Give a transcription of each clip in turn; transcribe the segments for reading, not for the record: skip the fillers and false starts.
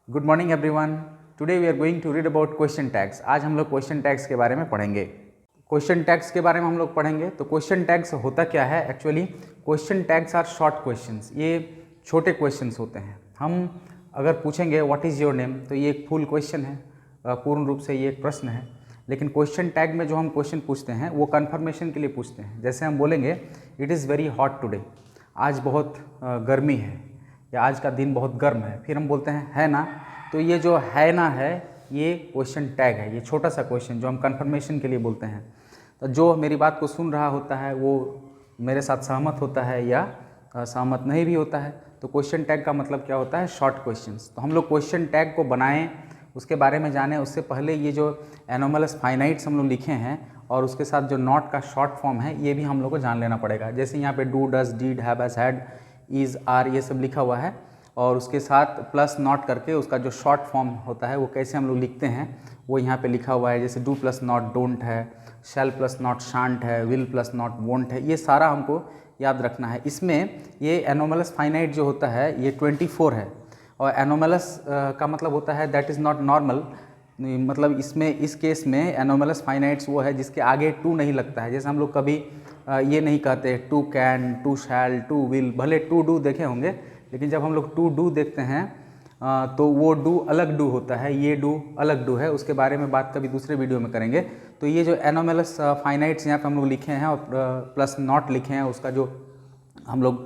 Good morning everyone. Today we are going to read about question tags. आज हम लोग question tags के बारे में पढ़ेंगे। क्वेश्चन टैग्स के बारे में हम लोग पढ़ेंगे। तो क्वेश्चन टैग्स होता क्या है? Actually question tags are short questions. ये छोटे क्वेश्चंस होते हैं। हम अगर पूछेंगे व्हाट इज़ योर नेम, तो ये एक फुल क्वेश्चन है, पूर्ण रूप से ये एक प्रश्न है। लेकिन क्वेश्चन टैग में जो हम क्वेश्चन पूछते हैं वो कन्फर्मेशन के लिए पूछते हैं। जैसे हम बोलेंगे it is very hot today, आज बहुत गर्मी है, या आज का दिन बहुत गर्म है। फिर हम बोलते हैं है ना। तो ये जो है ना है, ये क्वेश्चन टैग है। ये छोटा सा क्वेश्चन जो हम कन्फर्मेशन के लिए बोलते हैं। तो जो मेरी बात को सुन रहा होता है वो मेरे साथ सहमत होता है या सहमत नहीं भी होता है। तो क्वेश्चन टैग का मतलब क्या होता है? Short questions. तो हम लोग क्वेश्चन टैग को बनाएं, उसके बारे में जानें, उससे पहले ये जो एनोमलस फाइनाइट्स हम लोग लिखे हैं और उसके साथ जो नॉट का शॉर्ट फॉर्म है ये भी हम लोग को जान लेना पड़ेगा। जैसे यहाँ पे do, does, did, have, has, had, is, are, ये सब लिखा हुआ है और उसके साथ प्लस नॉट करके उसका जो शॉर्ट फॉर्म होता है वो कैसे हम लोग लिखते हैं वो यहाँ पे लिखा हुआ है। जैसे डू प्लस नॉट डोंट है, शैल प्लस नॉट शांट है, विल प्लस नॉट वोंट है। ये सारा हमको याद रखना है। इसमें ये एनोमलस फाइनाइट जो होता है ये 24 है और एनोमलस का मतलब होता है दैट इज़ नॉट नॉर्मल। मतलब इसमें इस केस में एनोमलस फाइनाइट्स वो है जिसके आगे टू नहीं लगता है। जैसे हम लोग कभी ये नहीं कहते to can, to shall, to will. भले टू डू देखे होंगे, लेकिन जब हम लोग टू डू देखते हैं तो वो डू अलग डू होता है, ये डू अलग डू है। उसके बारे में बात कभी दूसरे वीडियो में करेंगे। तो ये जो एनोमलस फाइनाइट्स यहाँ पे हम लोग लिखे हैं और प्लस नॉट लिखे हैं, उसका जो हम लोग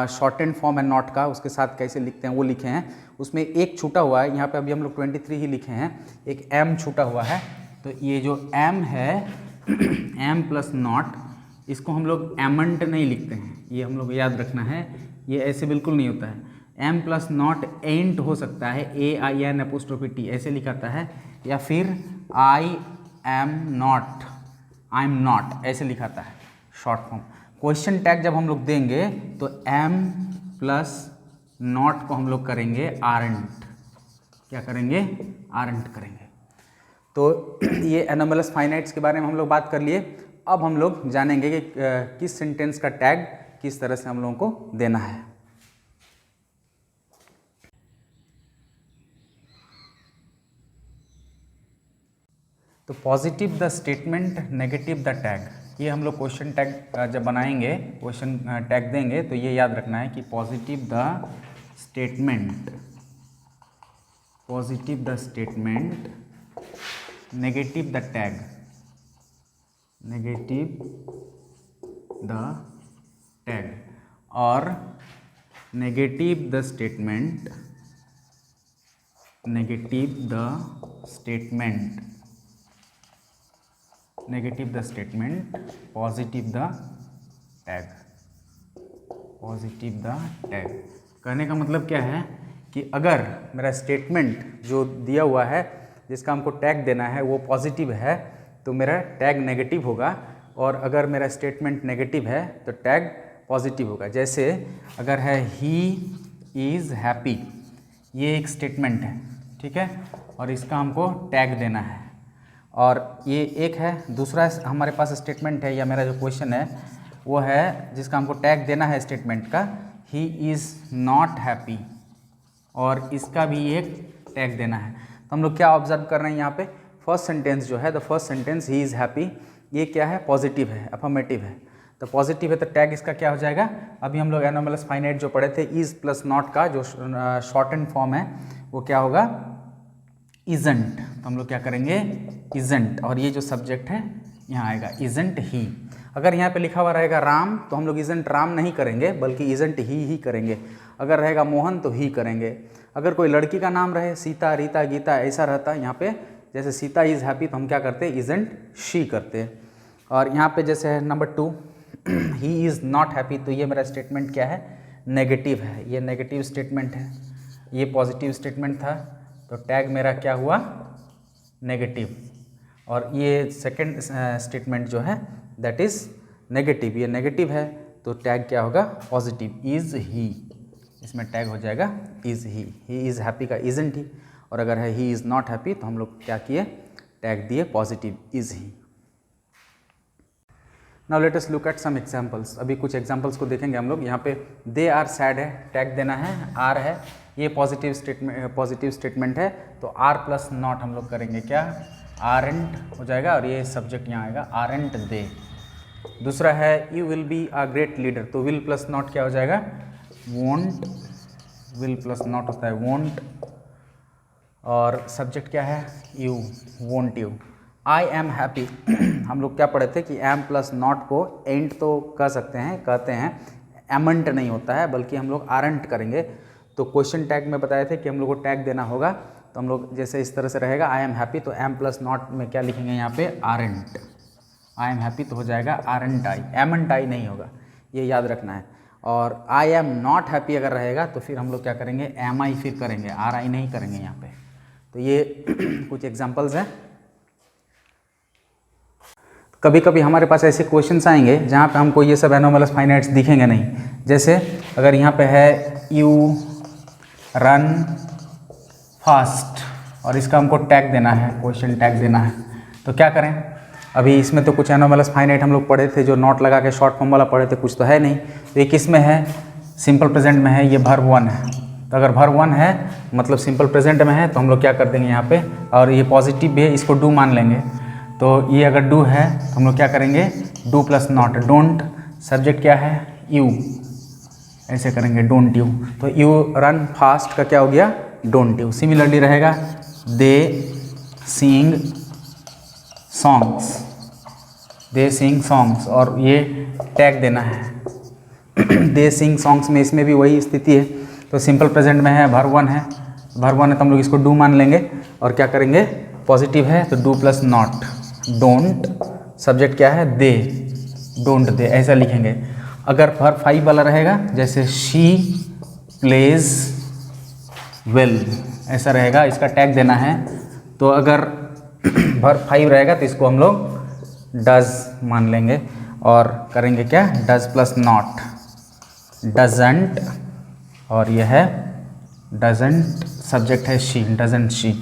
शॉर्ट एंड फॉर्म है नॉट का, उसके साथ कैसे लिखते हैं वो लिखे हैं। उसमें एक छूटा हुआ है, यहाँ पे अभी हम लोग 23 ही लिखे हैं, एक एम छूटा हुआ है। तो ये जो एम है एम प्लस नॉट, इसको हम लोग एमंट नहीं लिखते हैं, ये हम लोग याद रखना है। ये ऐसे बिल्कुल नहीं होता है। एम प्लस नॉट एंट हो सकता है, AIN' ऐसे लिखाता है, या फिर आई एम नॉट ऐसे लिखाता है शॉर्ट फॉर्म। क्वेश्चन टैग जब हम लोग देंगे तो एम प्लस नॉट को हम लोग करेंगे आरंट। क्या करेंगे? आरंट करेंगे। तो ये एनोमलस फाइनाइट्स के बारे में हम लोग बात कर लिए। अब हम लोग जानेंगे कि किस सेंटेंस का टैग किस तरह से हम लोगों को देना है। तो positive the statement, negative the tag, ये हम लोग क्वेश्चन टैग जब बनाएंगे, क्वेश्चन टैग देंगे तो ये याद रखना है कि positive the statement, positive the statement, negative the tag, negative the tag, और negative the statement, negative the statement, negative the statement, positive the tag, positive the tag. कहने का मतलब क्या है कि अगर मेरा स्टेटमेंट जो दिया हुआ है जिसका हमको टैग देना है वो पॉजिटिव है तो मेरा टैग नेगेटिव होगा, और अगर मेरा स्टेटमेंट नेगेटिव है तो टैग पॉजिटिव होगा। जैसे अगर है ही इज़ हैप्पी, ये एक स्टेटमेंट है, ठीक है, और इसका हमको टैग देना है। और ये एक है। दूसरा हमारे पास स्टेटमेंट है या मेरा जो क्वेश्चन है वो है जिसका हमको टैग देना है स्टेटमेंट का, ही इज़ नॉट हैप्पी, और इसका भी एक टैग देना है। तो हम लोग क्या ऑब्जर्व कर रहे हैं यहाँ पे? फर्स्ट सेंटेंस जो है, the first sentence he is happy, ये क्या है? पॉजिटिव है, अफर्मेटिव है। तो पॉजिटिव है तो टैग इसका क्या हो जाएगा? अभी हम लोग एनोमलस फाइनाइट जो पढ़े थे, इज़ प्लस नॉट का जो शॉर्ट एंड फॉर्म है वो क्या होगा? इजंट। तो हम लोग क्या करेंगे? इजंट, और ये जो सब्जेक्ट है यहाँ आएगा इजंट ही। अगर यहाँ पे लिखा हुआ रहेगा राम तो हम लोग इजंट राम नहीं करेंगे बल्कि इजंट ही करेंगे। अगर रहेगा मोहन तो ही करेंगे। अगर कोई लड़की का नाम रहे सीता, रीता, गीता, ऐसा रहता है यहाँ पे, जैसे सीता इज़ हैप्पी तो हम क्या करते हैं? इजंट शी करते हैं। और यहाँ पे जैसे है number 2 he is not happy, तो ये मेरा स्टेटमेंट क्या है? नेगेटिव है, ये नेगेटिव स्टेटमेंट है, ये पॉजिटिव स्टेटमेंट था, तो टैग मेरा क्या हुआ? नेगेटिव। और ये सेकंड स्टेटमेंट जो है दैट इज़ नेगेटिव, ये नेगेटिव है, तो टैग क्या होगा? पॉजिटिव, इज़ ही। इसमें टैग हो जाएगा इज़ ही इज़ हैप्पी का इज़ंट ही, और अगर है ही इज़ नॉट हैप्पी तो हम लोग क्या किए? टैग दिए पॉजिटिव, इज़ ही। Now let us look at some examples. अभी कुछ एग्जांपल्स को देखेंगे हम लोग। यहाँ पे दे आर सैड है, टैग देना है आर है, ये पॉजिटिव स्टेटमेंट है, तो आर प्लस नॉट हम लोग करेंगे क्या, आरंट हो जाएगा, और ये सब्जेक्ट यहाँ आएगा आरंट दे। दूसरा है you will be a great leader, तो विल प्लस नॉट क्या हो जाएगा, वोंट, विल प्लस नॉट होता है वोंट, और सब्जेक्ट क्या है, you, won't you. I am happy हम लोग क्या पढ़े थे कि एम प्लस नॉट को एंट तो कह सकते हैं, कहते हैं, एमंट नहीं होता है, बल्कि हम लोग आरंट करेंगे। तो क्वेश्चन टैग में बताए थे कि हम लोग को टैग देना होगा, तो हम लोग जैसे इस तरह से रहेगा आई एम हैप्पी, तो एम प्लस नॉट में क्या लिखेंगे यहाँ पे, आरंट। आई एम हैप्पी तो हो जाएगा आरंट आई, एमंट आई नहीं होगा, ये याद रखना है। और आई एम नॉट हैप्पी अगर रहेगा तो फिर हम लोग क्या करेंगे, एम आई फिर करेंगे, आर आई नहीं करेंगे यहाँ पे। तो ये कुछ एग्जाम्पल्स हैं। कभी कभी हमारे पास ऐसे क्वेश्चंस आएंगे जहाँ पे हमको ये सब एनोमलस फाइनाइट्स दिखेंगे नहीं। जैसे अगर यहाँ पे है यू रन फास्ट और इसका हमको टैग देना है, क्वेश्चन टैग देना है, तो क्या करें। अभी इसमें तो कुछ एनोमलस फाइनाइट हम लोग पढ़े थे, जो नॉट लगा के शॉर्ट फॉर्म वाला पढ़े थे, कुछ तो है नहीं। तो ये किस में है, सिंपल प्रेजेंट में है, ये वर्ब 1 है। तो अगर वर्ब 1 है मतलब सिंपल प्रेजेंट में है, तो हम लोग क्या कर देंगे यहाँ पे, और ये पॉजिटिव भी है, इसको डू मान लेंगे। तो ये अगर डू है तो हम लोग क्या करेंगे, do plus not, don't, subject क्या है, यू, ऐसे करेंगे डोंट यू। तो यू रन फास्ट का क्या हो गया, डोंट यू। सिमिलरली रहेगा दे सिंग सॉन्ग्स, दे सिंग सॉन्ग्स, और ये टैग देना है दे सिंग सॉन्ग्स में, इसमें भी वही स्थिति है। तो सिंपल प्रेजेंट में है, वर्ब 1 है, वर्ब 1 है तो हम लोग इसको डू मान लेंगे, और क्या करेंगे, पॉजिटिव है तो do plus not, don't, subject क्या है, दे, डोंट दे, ऐसा लिखेंगे। अगर वर्ब 5 वाला रहेगा, जैसे शी प्लेज वेल, ऐसा रहेगा, इसका टैग देना है। तो अगर वर्ब 5 रहेगा तो इसको हम लोग डज मान लेंगे, और करेंगे क्या, डज प्लस नॉट, डजंट, और यह है डजंट, सब्जेक्ट है शी, डजंट शी।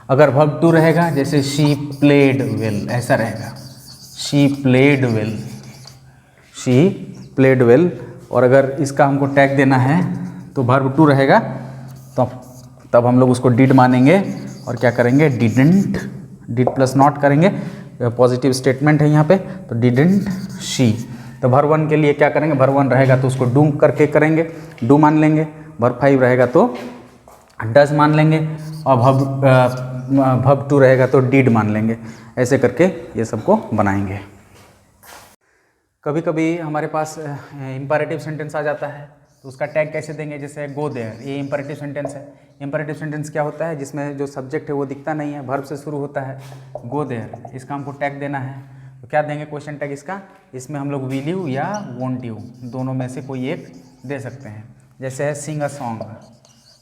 अगर वर्ब 2 रहेगा, जैसे शी प्लेड वेल, ऐसा रहेगा, she played well, she played well. और अगर इसका हमको टैग देना है तो वर्ब 2 रहेगा, तो तब हम लोग उसको डिड मानेंगे, और क्या करेंगे, डिडंट, डिड प्लस नॉट करेंगे, पॉजिटिव स्टेटमेंट है यहाँ पे, तो डिडंट शी। तो वर्ब 1 के लिए क्या करेंगे, वर्ब 1 रहेगा तो उसको डू करके करेंगे, डू मान लेंगे। वर्ब 5 रहेगा तो डज मान लेंगे, और वर्ब 2 रहेगा तो डिड मान लेंगे। ऐसे करके ये सबको बनाएंगे। कभी कभी हमारे पास इंपैरेटिव सेंटेंस आ जाता है, तो उसका टैग कैसे देंगे, जैसे गो देयर, ये इंपैरेटिव सेंटेंस है। इंपैरेटिव सेंटेंस क्या होता है, जिसमें जो सब्जेक्ट है वो दिखता नहीं है, वर्ब से शुरू होता है, गो देयर, इसका हमको टैग देना है। तो क्या देंगे क्वेश्चन टैग इसका, इसमें हम लोग विल यू या वोंट यू, दोनों में से कोई एक दे सकते हैं। जैसे है सिंग a song,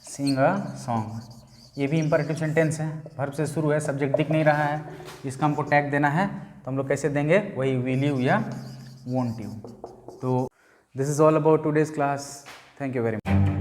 Singh a song, ये भी इंपैरेटिव सेंटेंस है, वर्ब से शुरू है, सब्जेक्ट दिख नहीं रहा है, इसका हमको टैग देना है। तो हम लोग कैसे देंगे, वही विल यू या वोंट यू। तो this is all about today's class. Thank you very much.